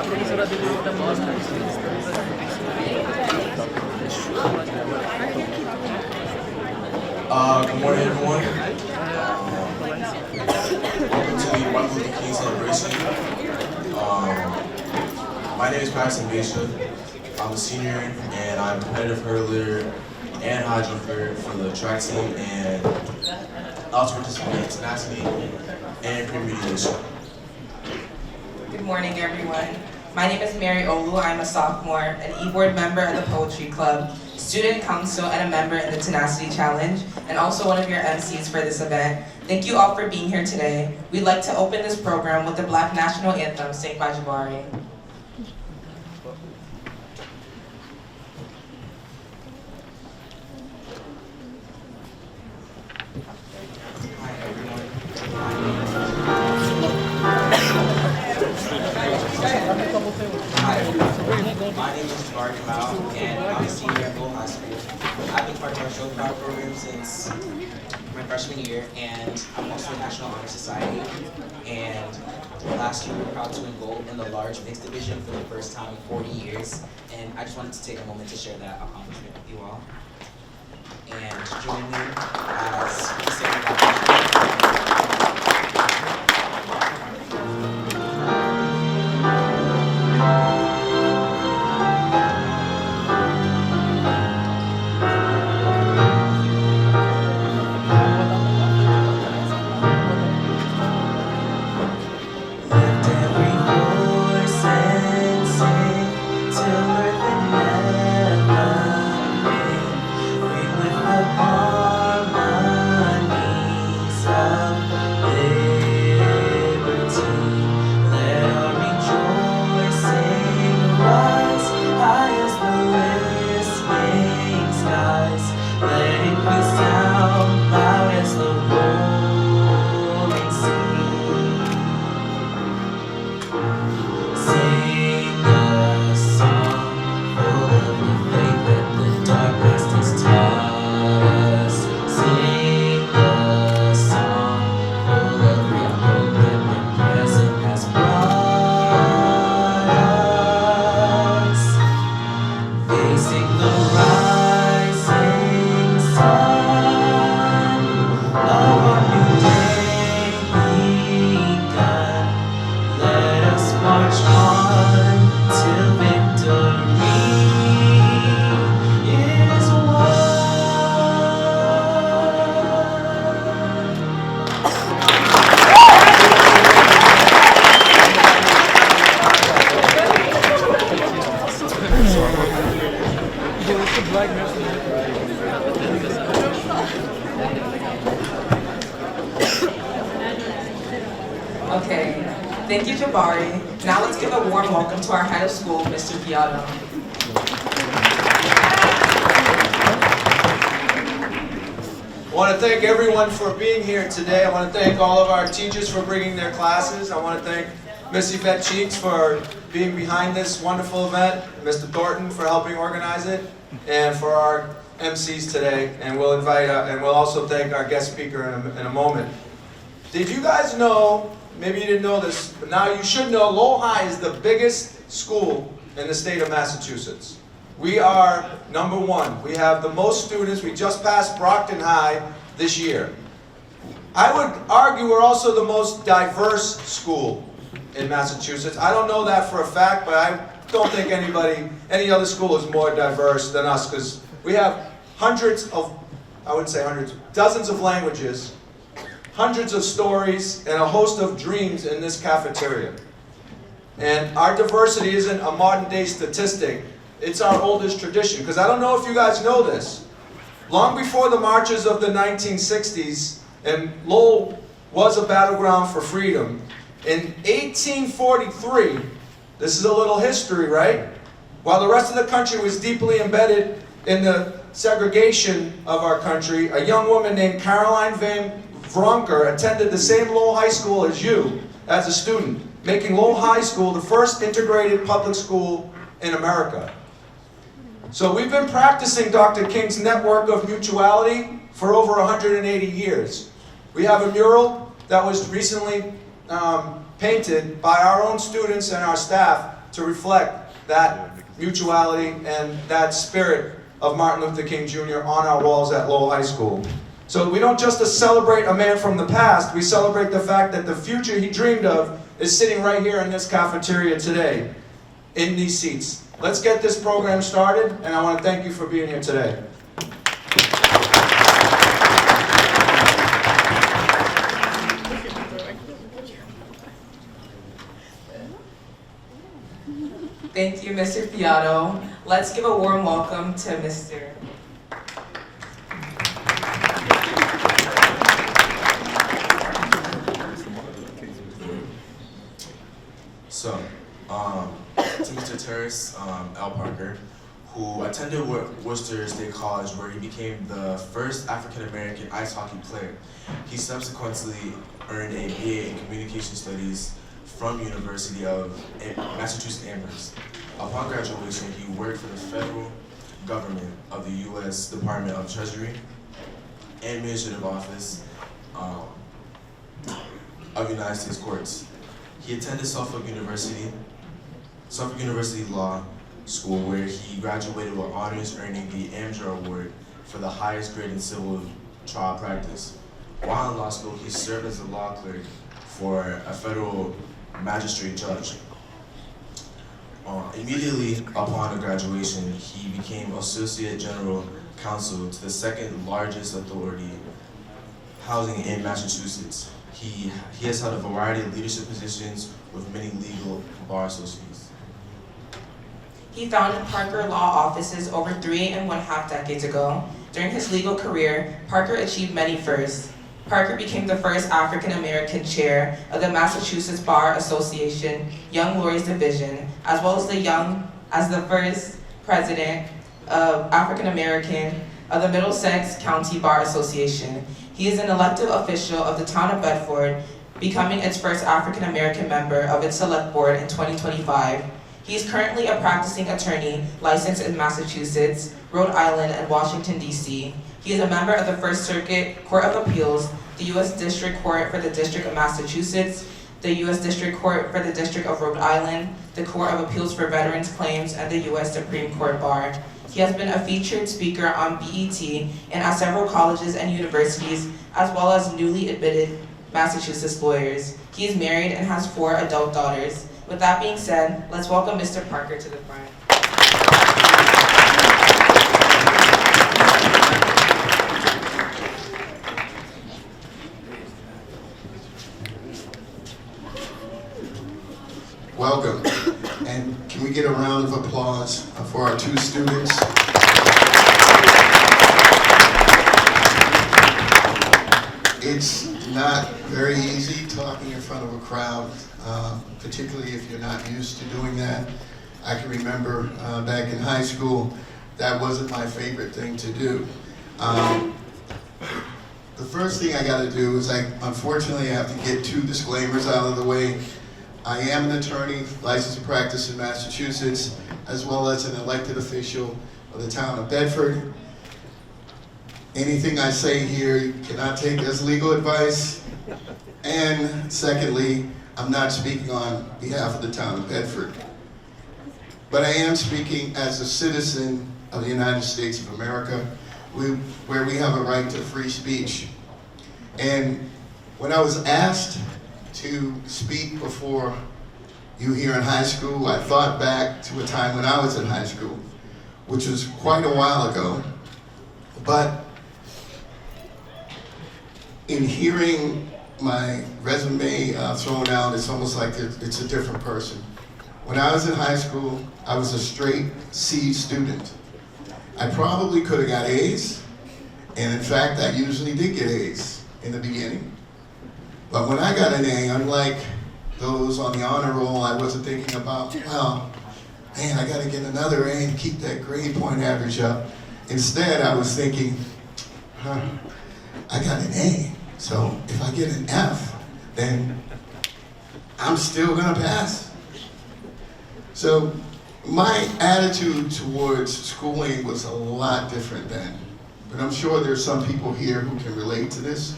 Good morning, everyone. Welcome to the Martin Luther King celebration. My name is Paxton Bishop. I'm a senior, and I'm a competitive hurdler and high jumper for the track team, and also participate in tenacity and premeditation. Good morning, everyone. My name is Mary Olu. I'm a sophomore, an e-board member of the Poetry Club, student council, and a member in the Tenacity Challenge, and also one of your MCs for this event. Thank you all for being here today. We'd like to open this program with the Black National Anthem, sung by Jabari. Hi everyone, my name is Jabari Kamau, and I'm a senior at Lowell High School. I've been part of our show choir program since my freshman year, and I'm also in National Honor Society. And last year we were proud to win gold in the large mixed division for the first time in 40 years. And I just wanted to take a moment to share that accomplishment with you all. And join me as we sing about Okay, thank you, Jabari. Now let's give a warm welcome to our head of school, Mr. Piatto. I want to thank everyone for being here today. I want to thank all of our teachers for bringing their classes. I want to thank Miss Yvette Cheeks for being behind this wonderful event, Mr. Thornton for helping organize it, and for our MCs today. And we'll also thank our guest speaker in a moment. Did you guys know, maybe you didn't know this, but now you should know, Lowell High is the biggest school in the state of Massachusetts. We are number one. We have the most students. We just passed Brockton High this year. I would argue we're also the most diverse school in Massachusetts. I don't know that for a fact, but I don't think any other school is more diverse than us, because we have hundreds of, I wouldn't say hundreds, dozens of languages, hundreds of stories, and a host of dreams in this cafeteria. And our diversity isn't a modern day statistic, it's our oldest tradition. Because I don't know if you guys know this, long before the marches of the 1960s, and Lowell was a battleground for freedom, in 1843, this is a little history, right? While the rest of the country was deeply embedded in the segregation of our country, a young woman named Caroline Van Vronker attended the same Lowell High School as you as a student, making Lowell High School the first integrated public school in America. So we've been practicing Dr. King's network of mutuality for over 180 years. We have a mural that was recently painted by our own students and our staff to reflect that mutuality and that spirit of Martin Luther King Jr. on our walls at Lowell High School. So we don't just celebrate a man from the past, we celebrate the fact that the future he dreamed of is sitting right here in this cafeteria today, in these seats. Let's get this program started, and I want to thank you for being here today. Thank you, Mr. Fiato. Let's give a warm welcome to Mr. So, to Mr. Terrence L. Parker, who attended Worcester State College, where he became the first African-American ice hockey player. He subsequently earned a BA in Communication Studies from University of Massachusetts Amherst. Upon graduation, he worked for the federal government of the U.S. Department of Treasury and Administrative Office of United States Courts. He attended Suffolk University Law School, where he graduated with honors, earning the Amger Award for the highest grade in civil trial practice. While in law school, he served as a law clerk for a federal magistrate judge. Immediately upon graduation, he became Associate General Counsel to the second largest authority housing in Massachusetts. He has held a variety of leadership positions with many legal bar associates. He founded Parker Law Offices over 3.5 decades ago. During his legal career, Parker achieved many firsts. Parker became the first African-American chair of the Massachusetts Bar Association Young Lawyers Division, as well as the first president of African-American of the Middlesex County Bar Association. He is an elected official of the town of Bedford, becoming its first African-American member of its select board in 2025. He is currently a practicing attorney licensed in Massachusetts, Rhode Island, and Washington, D.C. He is a member of the First Circuit Court of Appeals, the U.S. District Court for the District of Massachusetts, the U.S. District Court for the District of Rhode Island, the Court of Appeals for Veterans Claims, and the U.S. Supreme Court Bar. He has been a featured speaker on BET and at several colleges and universities, as well as newly admitted Massachusetts lawyers. He is married and has 4 adult daughters. With that being said, let's welcome Mr. Parker to the front. Welcome, and can we get a round of applause for our 2 students? It's not very easy talking in front of a crowd, particularly if you're not used to doing that. I can remember back in high school, that wasn't my favorite thing to do. The first thing I got to do is unfortunately I have to get 2 disclaimers out of the way. I am an attorney licensed to practice in Massachusetts, as well as an elected official of the town of Bedford. Anything I say here you cannot take as legal advice. And secondly, I'm not speaking on behalf of the town of Bedford. But I am speaking as a citizen of the United States of America, where we have a right to free speech. And when I was asked to speak before you here in high school, I thought back to a time when I was in high school, which was quite a while ago. But in hearing my resume thrown out, it's almost like it's a different person. When I was in high school, I was a straight C student. I probably could have got A's, and in fact, I usually did get A's in the beginning. But when I got an A, unlike those on the honor roll, I wasn't thinking about, well, man, I gotta get another A and keep that grade point average up. Instead, I was thinking, I got an A, so if I get an F, then I'm still gonna pass. So my attitude towards schooling was a lot different then, but I'm sure there's some people here who can relate to this.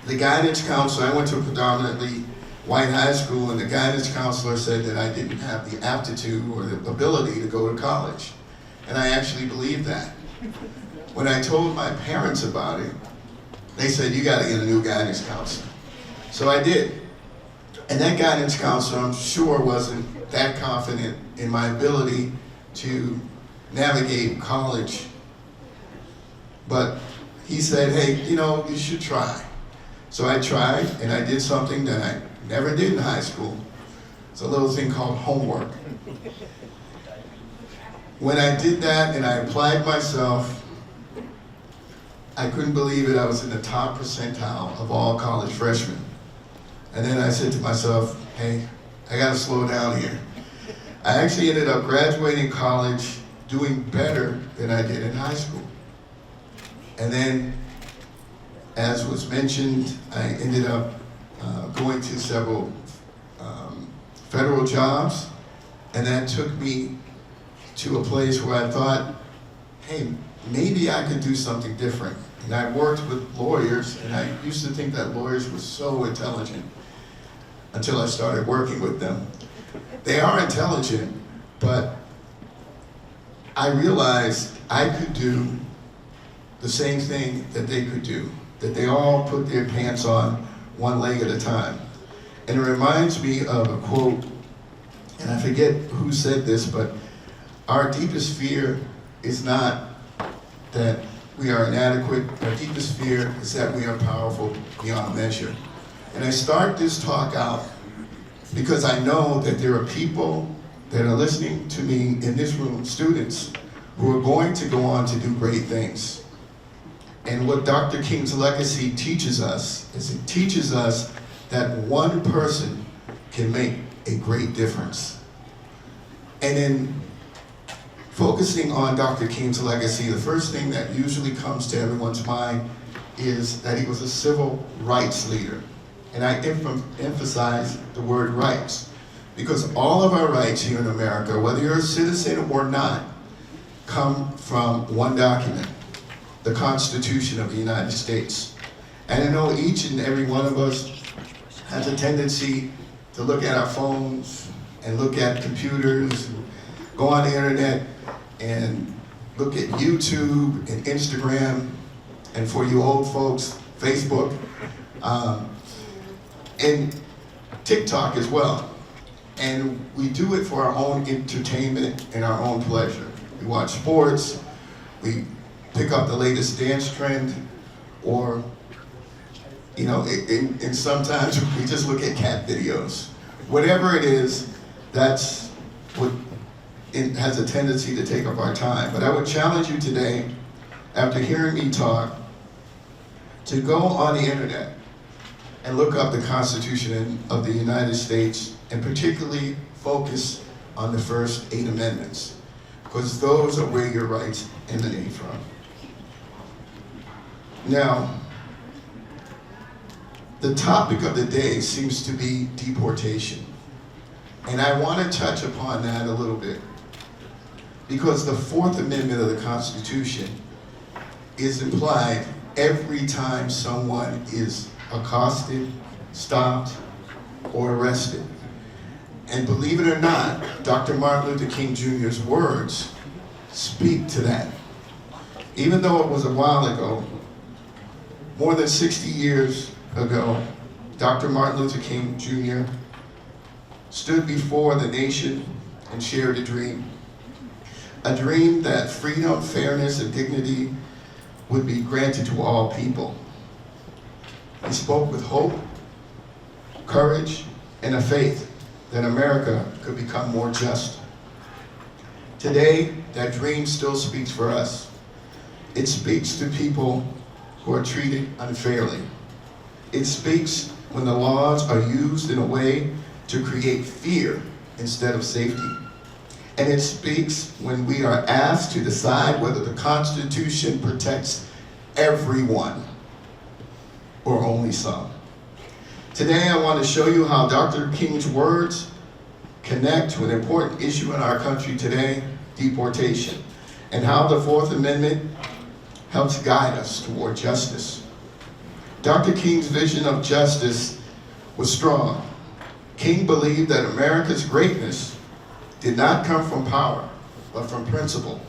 The guidance counselor, I went to a predominantly White high school, and the guidance counselor said that I didn't have the aptitude or the ability to go to college. And I actually believed that. When I told my parents about it, they said, you gotta get a new guidance counselor. So I did. And that guidance counselor, I'm sure, wasn't that confident in my ability to navigate college. But he said, hey, you should try. So I tried, and I did something that I never did in high school. It's a little thing called homework. When I did that and I applied myself, I couldn't believe it. I was in the top percentile of all college freshmen. And then I said to myself, hey, I gotta slow down here. I actually ended up graduating college doing better than I did in high school. And then, as was mentioned, I ended up going to several federal jobs, and that took me to a place where I thought, hey, maybe I could do something different. And I worked with lawyers, and I used to think that lawyers were so intelligent until I started working with them. They are intelligent, but I realized I could do the same thing that they could do, that they all put their pants on one leg at a time. And it reminds me of a quote, and I forget who said this, but our deepest fear is not that we are inadequate. Our deepest fear is that we are powerful beyond measure. And I start this talk out because I know that there are people that are listening to me in this room, students, who are going to go on to do great things. And what Dr. King's legacy teaches us is it teaches us that one person can make a great difference. And in focusing on Dr. King's legacy, the first thing that usually comes to everyone's mind is that he was a civil rights leader. And I emphasize the word rights, because all of our rights here in America, whether you're a citizen or not, come from one document, the Constitution of the United States. And I know each and every one of us has a tendency to look at our phones and look at computers, and go on the internet and look at YouTube and Instagram, and for you old folks, Facebook, and TikTok as well. And we do it for our own entertainment and our own pleasure. We watch sports, we pick up the latest dance trend, or, and sometimes we just look at cat videos. Whatever it is, that's what it has a tendency to take up our time. But I would challenge you today, after hearing me talk, to go on the internet and look up the Constitution of the United States, and particularly focus on the first 8 amendments, because those are where your rights emanate from. Now, the topic of the day seems to be deportation. And I want to touch upon that a little bit, because the 4th Amendment of the Constitution is implied every time someone is accosted, stopped, or arrested. And believe it or not, Dr. Martin Luther King Jr.'s words speak to that. Even though it was a while ago, more than 60 years ago, Dr. Martin Luther King Jr. stood before the nation and shared a dream that freedom, fairness, and dignity would be granted to all people. He spoke with hope, courage, and a faith that America could become more just. Today, that dream still speaks for us. It speaks to people who are treated unfairly. It speaks when the laws are used in a way to create fear instead of safety. And it speaks when we are asked to decide whether the Constitution protects everyone or only some. Today I want to show you how Dr. King's words connect to an important issue in our country today, deportation, and how the 4th Amendment helps guide us toward justice. Dr. King's vision of justice was strong, King believed that America's greatness did not come from power, but from principle.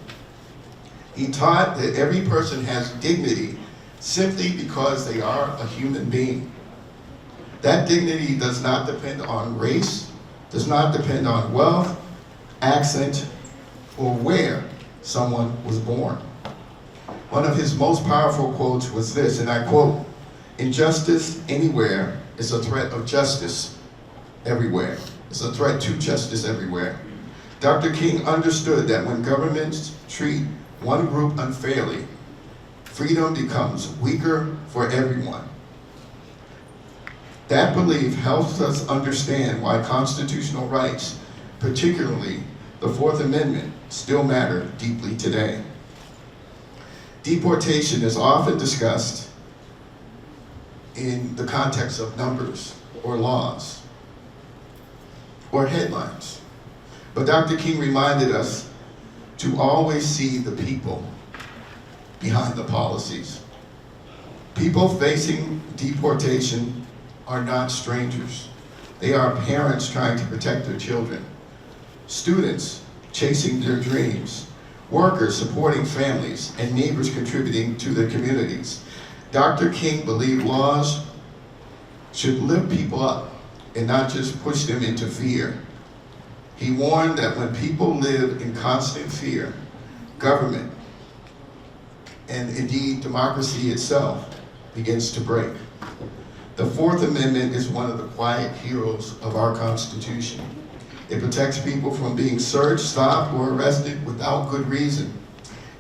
He taught that every person has dignity simply because they are a human being. That dignity does not depend on race, does not depend on wealth, accent, or where someone was born. One of his most powerful quotes was this, and I quote, "Injustice anywhere is a threat of justice everywhere." It's a threat to justice everywhere. Dr. King understood that when governments treat one group unfairly, freedom becomes weaker for everyone. That belief helps us understand why constitutional rights, particularly the Fourth Amendment, still matter deeply today. Deportation is often discussed in the context of numbers or laws or headlines. But Dr. King reminded us to always see the people behind the policies. People facing deportation are not strangers. They are parents trying to protect their children, students chasing their dreams, workers supporting families, and neighbors contributing to their communities. Dr. King believed laws should lift people up and not just push them into fear. He warned that when people live in constant fear, government, and indeed democracy itself, begins to break. The Fourth Amendment is one of the quiet heroes of our Constitution. It protects people from being searched, stopped, or arrested without good reason.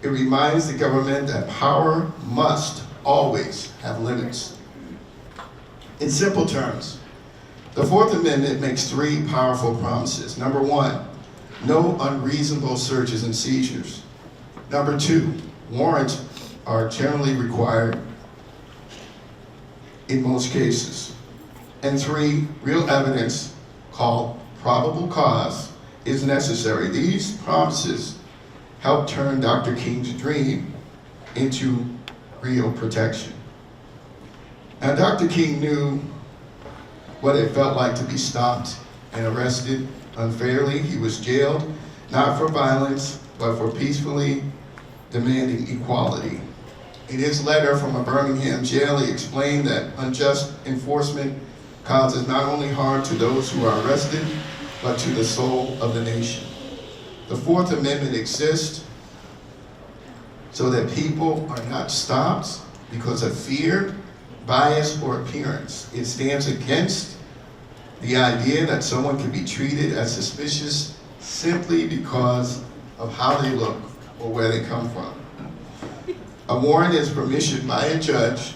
It reminds the government that power must always have limits. In simple terms, the Fourth Amendment makes three powerful promises. Number one, no unreasonable searches and seizures. Number two, warrants are generally required in most cases. And three, real evidence called probable cause is necessary. These promises helped turn Dr. King's dream into real protection. Now, Dr. King knew what it felt like to be stopped and arrested unfairly. He was jailed, not for violence, but for peacefully demanding equality. In his letter from a Birmingham jail, he explained that unjust enforcement causes not only harm to those who are arrested, but to the soul of the nation. The Fourth Amendment exists so that people are not stopped because of fear, bias, or appearance. It stands against the idea that someone can be treated as suspicious simply because of how they look or where they come from. A warrant is permission by a judge,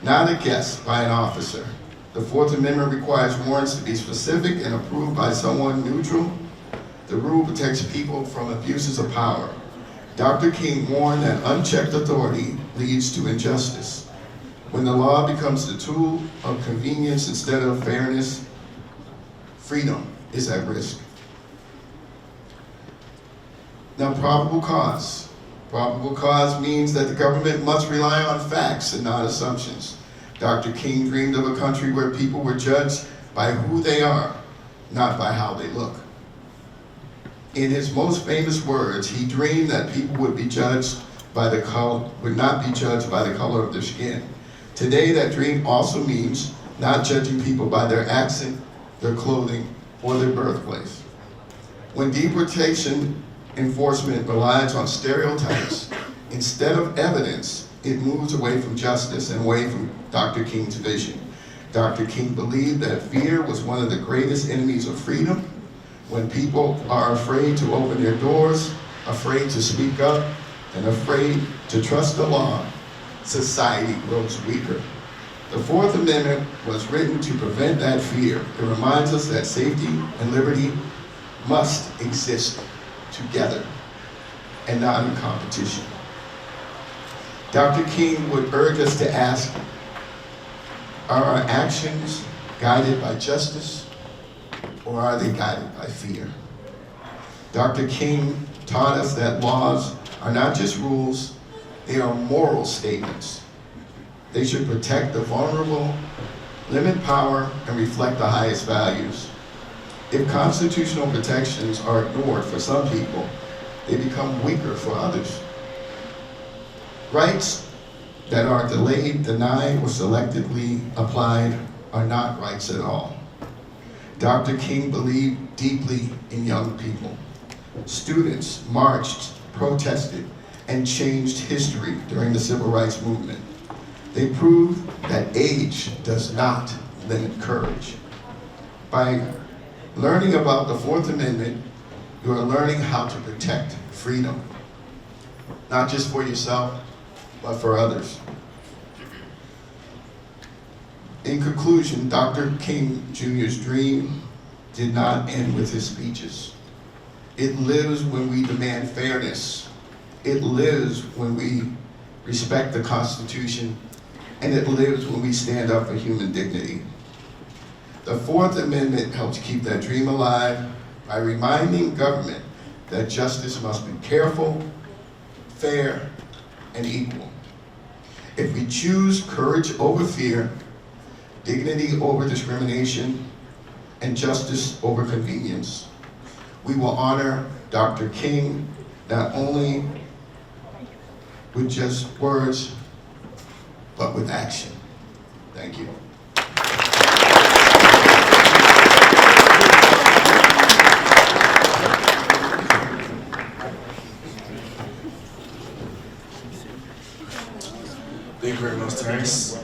not a guess by an officer. The Fourth Amendment requires warrants to be specific and approved by someone neutral. The rule protects people from abuses of power. Dr. King warned that unchecked authority leads to injustice. When the law becomes the tool of convenience instead of fairness, freedom is at risk. Now, probable cause. Probable cause means that the government must rely on facts and not assumptions. Dr. King dreamed of a country where people were judged by who they are, not by how they look. In his most famous words, he dreamed that people would not be judged by the color of their skin. Today, that dream also means not judging people by their accent, their clothing, or their birthplace. When deportation enforcement relies on stereotypes instead of evidence, it moves away from justice and away from Dr. King's vision. Dr. King believed that fear was one of the greatest enemies of freedom. When people are afraid to open their doors, afraid to speak up, and afraid to trust the law, society grows weaker. The Fourth Amendment was written to prevent that fear. It reminds us that safety and liberty must exist together and not in competition. Dr. King would urge us to ask, are our actions guided by justice or are they guided by fear? Dr. King taught us that laws are not just rules, they are moral statements. They should protect the vulnerable limit power, and reflect the highest values. If constitutional protections are ignored for some people, they become weaker for others. Rights that are delayed, denied, or selectively applied are not rights at all. Dr. King believed deeply in young people. Students marched, protested, and changed history during the Civil Rights Movement. They proved that age does not limit courage. By learning about the Fourth Amendment, you are learning how to protect freedom, not just for yourself, but for others. In conclusion, Dr. King Jr.'s dream did not end with his speeches. It lives when we demand fairness. It lives when we respect the Constitution, and it lives when we stand up for human dignity. The Fourth Amendment helps keep that dream alive by reminding government that justice must be careful, fair, and equal. If we choose courage over fear, dignity over discrimination, and justice over convenience, we will honor Dr. King not only with just words, but with action. Thank you. Thank you very much, Terrence.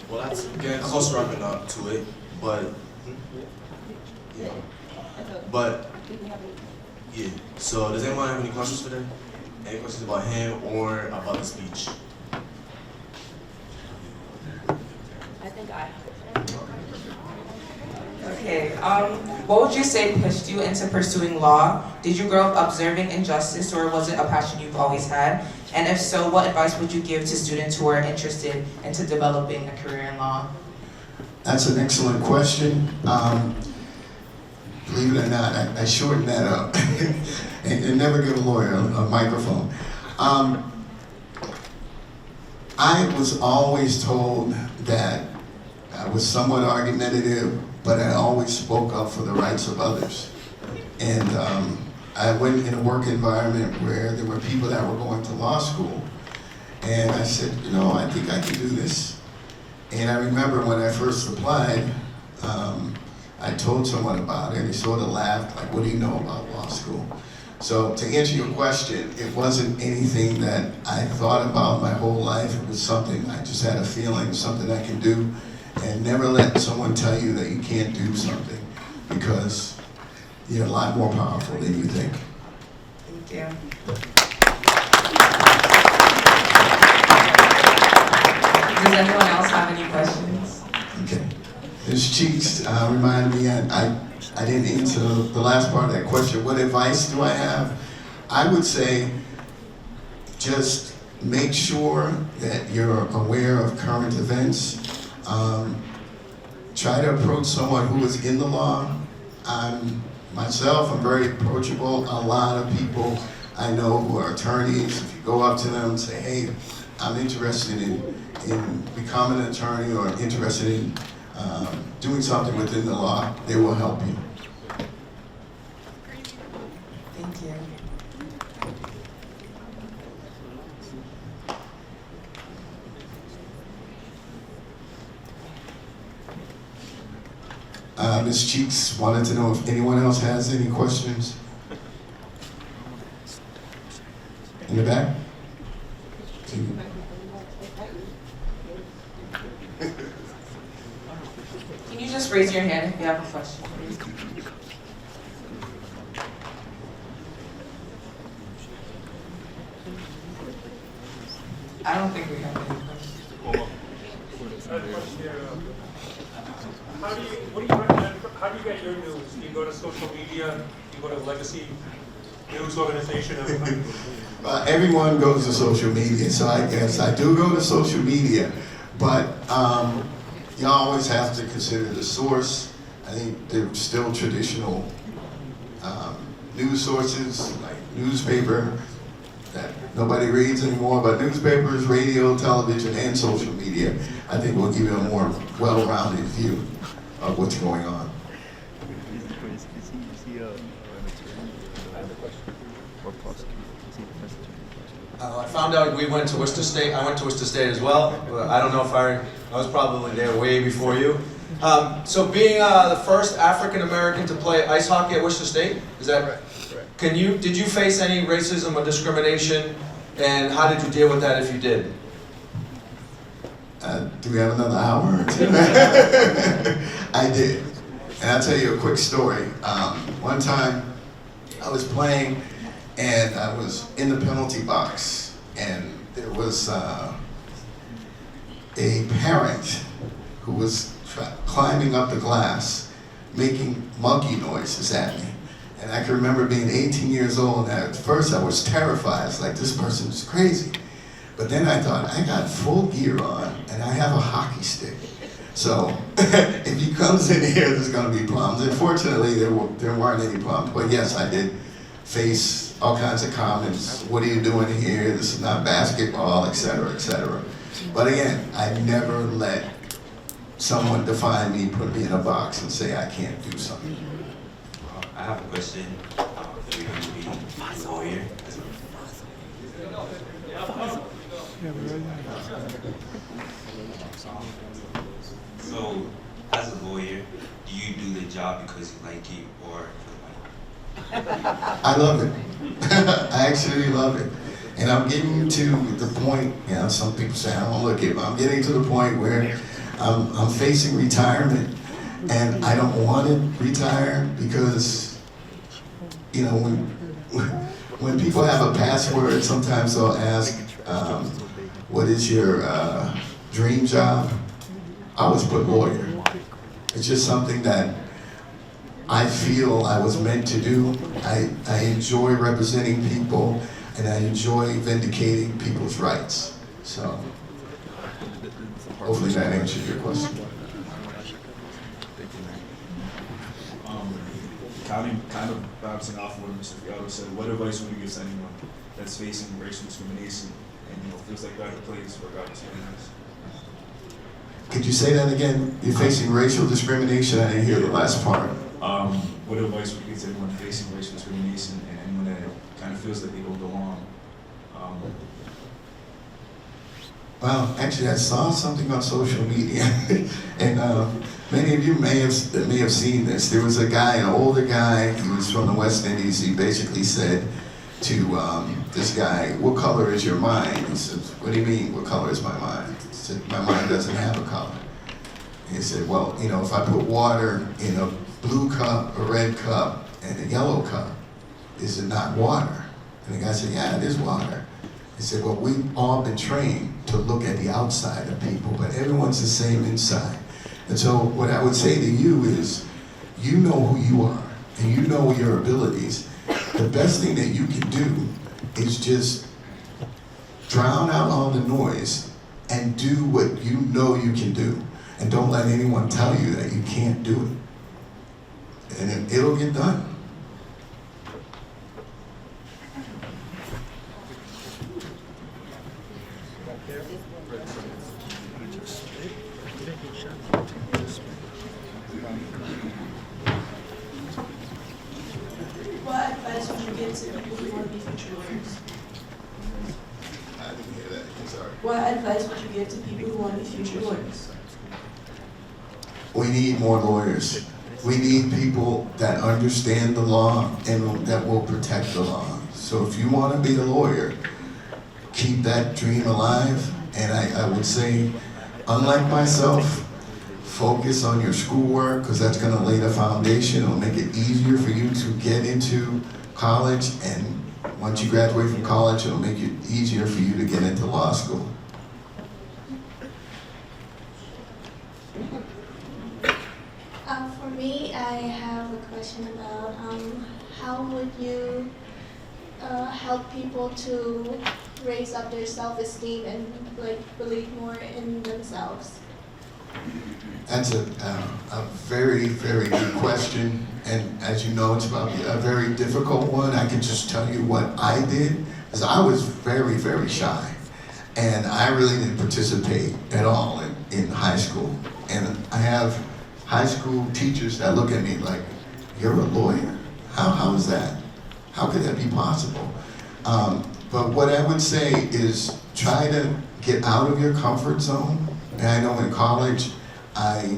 Well, that's getting close to wrapping up to it, but yeah. Yeah. So, does anyone have any questions for them? Any questions about him or about the speech? I think I. Okay, what would you say pushed you into pursuing law? Did you grow up observing injustice, or was it a passion you've always had? And if so, what advice would you give to students who are interested into developing a career in law? That's an excellent question. Believe it or not, I shortened that up and never give a lawyer a microphone. I was always told that I was somewhat argumentative, but I always spoke up for the rights of others. And I went in a work environment where there were people that were going to law school. And I said, you know, I think I can do this. And I remember when I first applied, I told someone about it, and he sort of laughed, like, what do you know about law school? So to answer your question, it wasn't anything that I thought about my whole life. It was something, I just had a feeling, something I can do. And never let someone tell you that you can't do something, because you're a lot more powerful than you think. Thank you. Does anyone else have any questions? Okay. Ms. Cheeks reminded me, I didn't answer the last part of that question. What advice do I have? I would say just make sure that you're aware of current events. Try to approach someone who is in the law. I'm very approachable. A lot of people I know who are attorneys, if you go up to them and say, hey, I'm interested in becoming an attorney or interested in doing something within the law, they will help you. Thank you. Ms. Cheeks wanted to know if anyone else has any questions. In the back? Can you just raise your hand if you have a question, please? I don't think we have any questions. I have a question here. What do you recommend? How do you get your news? Do you go to social media? Do you go to legacy news organization? Everyone goes to social media, so I guess I do go to social media, but you always have to consider the source. I think there's still traditional news sources like newspaper that nobody reads anymore, but newspapers, radio, television, and social media, I think will give you a more well-rounded view of what's going on. I found out we went to Worcester State. I went to Worcester State as well. But I don't know if I was probably there way before you. So being the first African American to play ice hockey at Worcester State, is that right? Did you face any racism or discrimination, and how did you deal with that if you did? Do we have another hour or two? I did. And I'll tell you a quick story. One time I was playing and I was in the penalty box, and there was a parent who was climbing up the glass, making monkey noises at me. And I can remember being 18 years old, and at first I was terrified. I was like, this person's crazy. But then I thought, I got full gear on, and I have a hockey stick. So if he comes in here, there's going to be problems. Unfortunately, there weren't any problems. But yes, I did face all kinds of comments. What are you doing here? This is not basketball, et cetera, et cetera. But again, I never let someone define me, put me in a box, and say I can't do something. I have a question. If you're going to be a lawyer, so as a lawyer, do you do the job because you like it or for the money? I love it. I actually love it. And I'm getting to the point, some people say I don't look it, but I'm getting to the point where I'm facing retirement, and I don't want to retire because, when people have a password, sometimes they'll ask, what is your dream job? I always put lawyer. It's just something that I feel I was meant to do. I enjoy representing people, and I enjoy vindicating people's rights. So, hopefully that answers your question. Kind of bouncing off of what Mr. Fiallo said, what advice would you give to anyone that's facing racial discrimination and feels like they're at a place where God is hearing us? Could you say that again? You're facing racial discrimination? I didn't hear the last part. What advice would you give to anyone facing racial discrimination and anyone that kind of feels that they don't belong? Well, actually, I saw something on social media, and many of you may have seen this. There was a guy, an older guy, he was from the West Indies. He basically said to this guy, "What color is your mind?" He said, "What do you mean, what color is my mind?" He said, "My mind doesn't have a color." He said, "Well, if I put water in a blue cup, a red cup, and a yellow cup, is it not water?" And the guy said, "Yeah, it is water." He said, "Well, we've all been trained to look at the outside of people, but everyone's the same inside." And so what I would say to you is, you know who you are, and you know your abilities. The best thing that you can do is just drown out all the noise and do what you know you can do. And don't let anyone tell you that you can't do it. And it'll get done. What advice would you give to people who want to be future lawyers? I didn't hear that. I'm sorry. What advice would you give to people who want to be future lawyers? We need more lawyers. We need people that understand the law and that will protect the law. So if you want to be a lawyer, keep that dream alive. And I would say, unlike myself, focus on your schoolwork, because that's going to lay the foundation. It'll make it easier for you to get into college, and once you graduate from college, it'll make it easier for you to get into law school. For me, I have a question about how would you help people to raise up their self-esteem and believe more in themselves? That's a very, very good question, and as you know, it's probably a very difficult one. I can just tell you what I did Because I was very, very shy. And I really didn't participate at all in high school. And I have high school teachers that look at me like, you're a lawyer? How is that? How could that be possible? But what I would say is try to get out of your comfort zone. And I know in college, I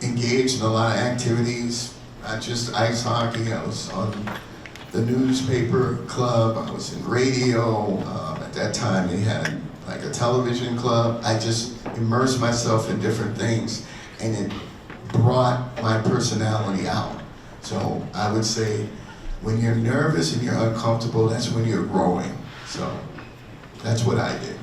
engaged in a lot of activities, not just ice hockey. I was on the newspaper club, I was in radio. At that time they had like a television club. I just immersed myself in different things and it brought my personality out. So I would say when you're nervous and you're uncomfortable, that's when you're growing. So that's what I did.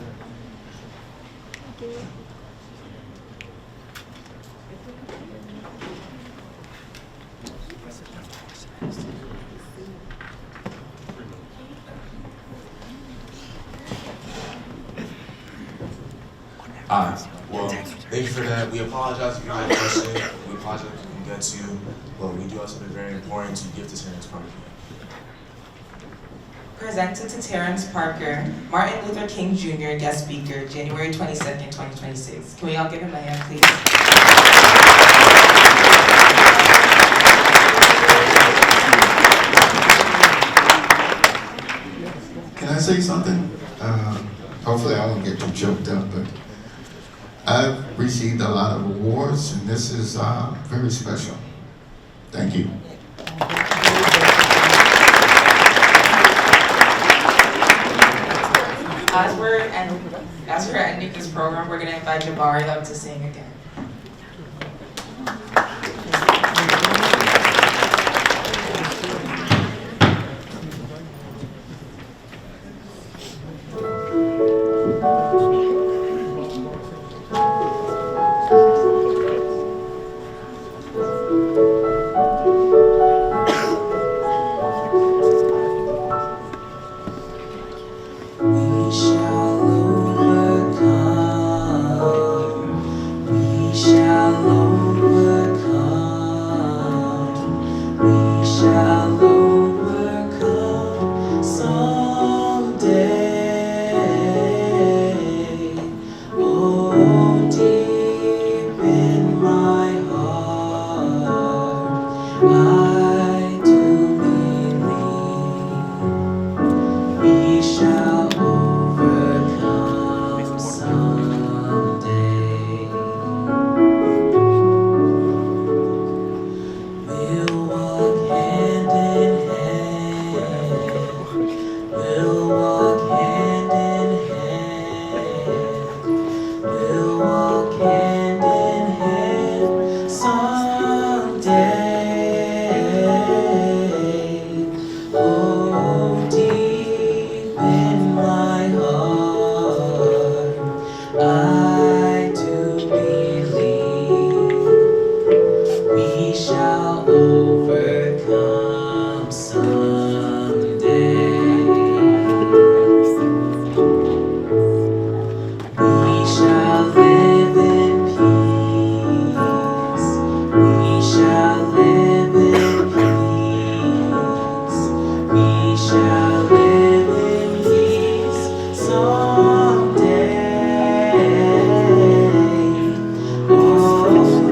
Well, thank you for that. We apologize if you have a question. We apologize if we can get to you, but we do have something very important to give to Terrence Parker. Presented to Terrence Parker, Martin Luther King Jr. guest speaker, January 22nd, 2026. Can we all give him a hand, please? Can I say something? Hopefully I won't get too choked up, but I've received a lot of awards, and this is very special. Thank you. As we're ending this program, we're going to invite Jabari up to sing again.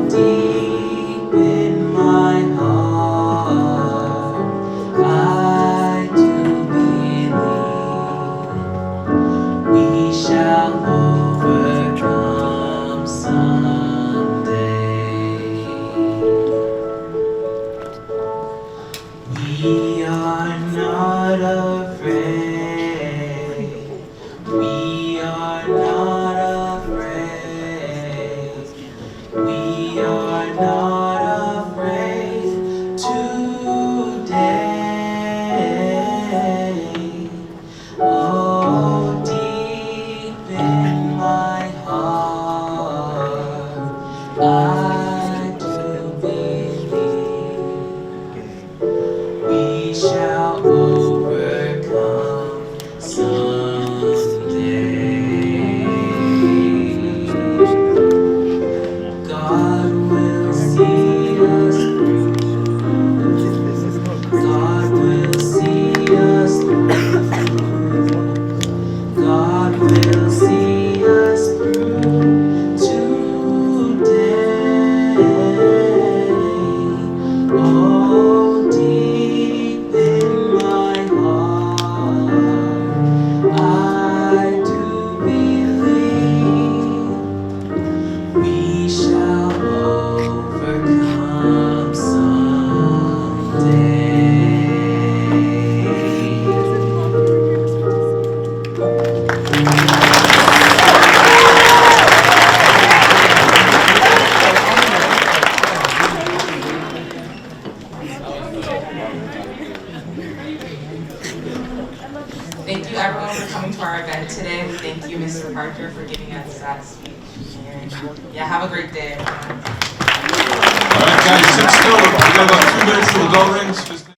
Deep in my heart Oh, deep in my heart, I do believe we shall overcome someday. Thank you everyone for coming to our event today. We thank you, Mr. Parker, for giving us that speech. And yeah, have a great day, everyone. All right, guys, sit still. We got about 2 minutes till the bell rings. Just